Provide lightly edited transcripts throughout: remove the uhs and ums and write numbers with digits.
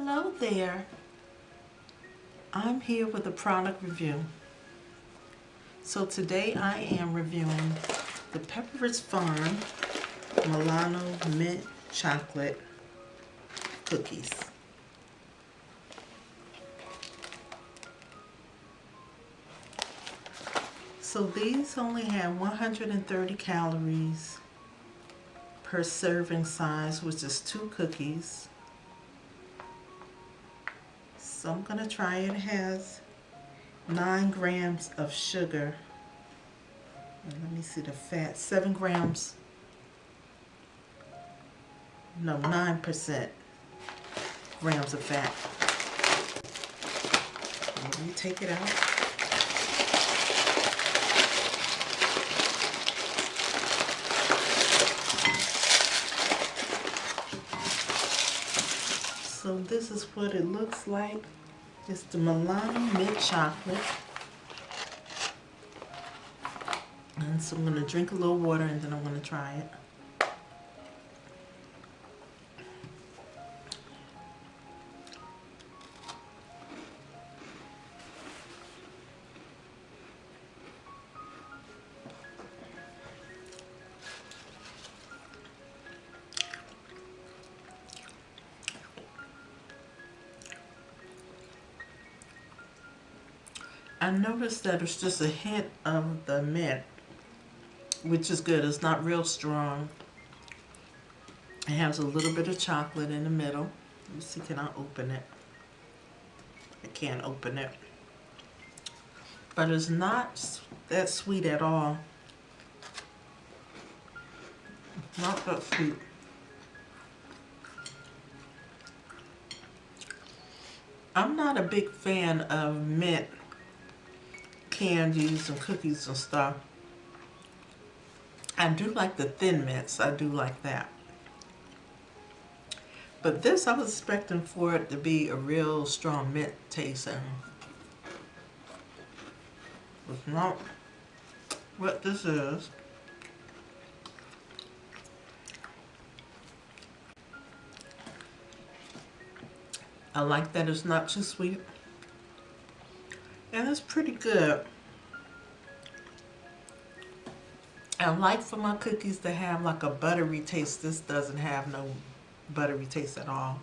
Hello there. I'm here with a product review. So today I am reviewing the Pepperidge Farm Milano Mint Chocolate Cookies. So these only have 130 calories per serving size, which is 2 cookies. So I'm going to try it. It has 9 grams of sugar. And let me see the fat. 7 grams. No, 9% grams of fat. Let me take it out. So this is what it looks like. It's the Milano Mint Chocolate. And so I'm going to drink a little water and then I'm going to try it. I noticed that it's just a hint of the mint, which is good. It's not real strong. It has a little bit of chocolate in the middle. Let me see, can I open it? I can't open it. But it's not that sweet at all. Not that sweet. I'm not a big fan of mint candies and cookies and stuff. I do like the thin mints. I do like that. But this, I was expecting for it to be a real strong mint taste, and it's not what this is. I like that it's not too sweet. And it's pretty good. I like for my cookies to have like a buttery taste. This doesn't have no buttery taste at all.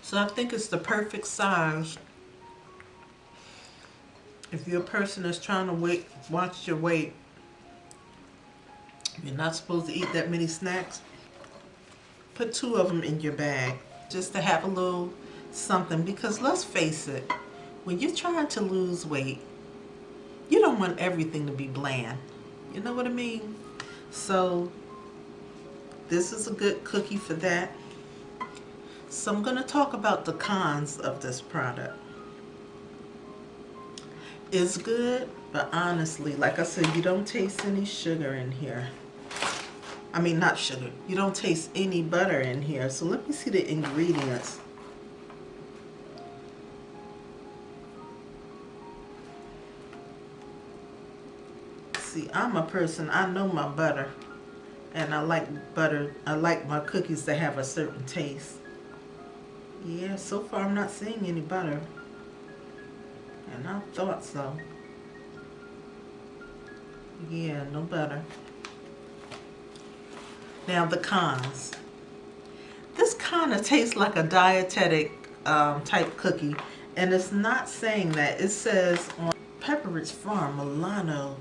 So I think it's the perfect size. If you're a person that's trying to watch your weight, you're not supposed to eat that many snacks, put 2 of them in your bag just to have a little something. Because let's face it, when you're trying to lose weight, you don't want everything to be bland. You know what I mean? So this is a good cookie for that. So I'm going to talk about the cons of this product. It's good, but honestly, like I said, you don't taste any sugar in here. I mean, not sugar. You don't taste any butter in here. So let me see the ingredients. See, I'm a person, I know my butter. And I like butter. I like my cookies to have a certain taste. Yeah, so far I'm not seeing any butter. And I thought so. Yeah, no butter. Now the cons. This kind of tastes like a dietetic type cookie, and it's not saying that. It says on Pepperidge Farm Milano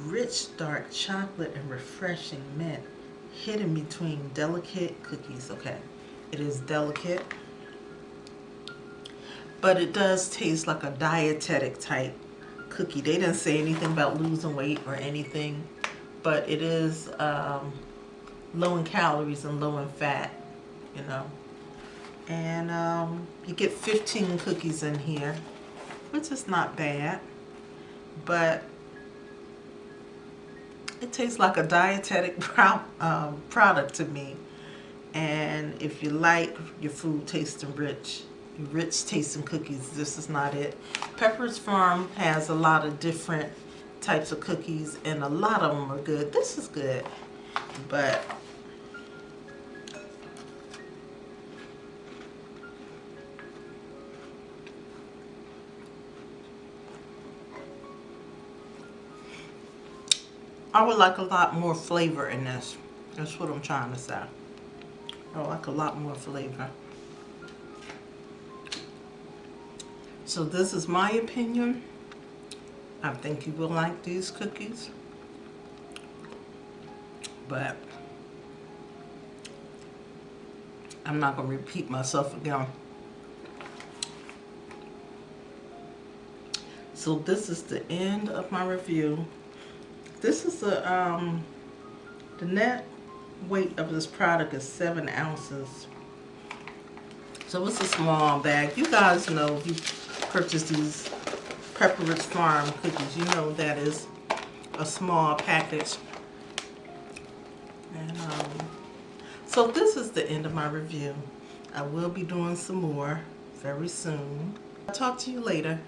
rich dark chocolate and refreshing mint hidden between delicate cookies. Okay, it is delicate, but it does taste like a dietetic type cookie. They didn't say anything about losing weight or anything, but it is low in calories and low in fat, you know. And you get 15 cookies in here, which is not bad, but it tastes like a dietetic product to me. And if you like your food tasting rich tasting cookies, this is not it. Pepperidge Farm has a lot of different types of cookies, and a lot of them are good. This is good, but I would like a lot more flavor in this. That's what I'm trying to say. I would like a lot more flavor. So this is my opinion. I think you will like these cookies. But I'm not going to repeat myself again. So this is the end of my review. This is the net weight of this product is 7 ounces. So it's a small bag. You guys know if you purchase these Pepperidge Farm cookies, you know that is a small package. And so this is the end of my review. I will be doing some more very soon. I'll talk to you later.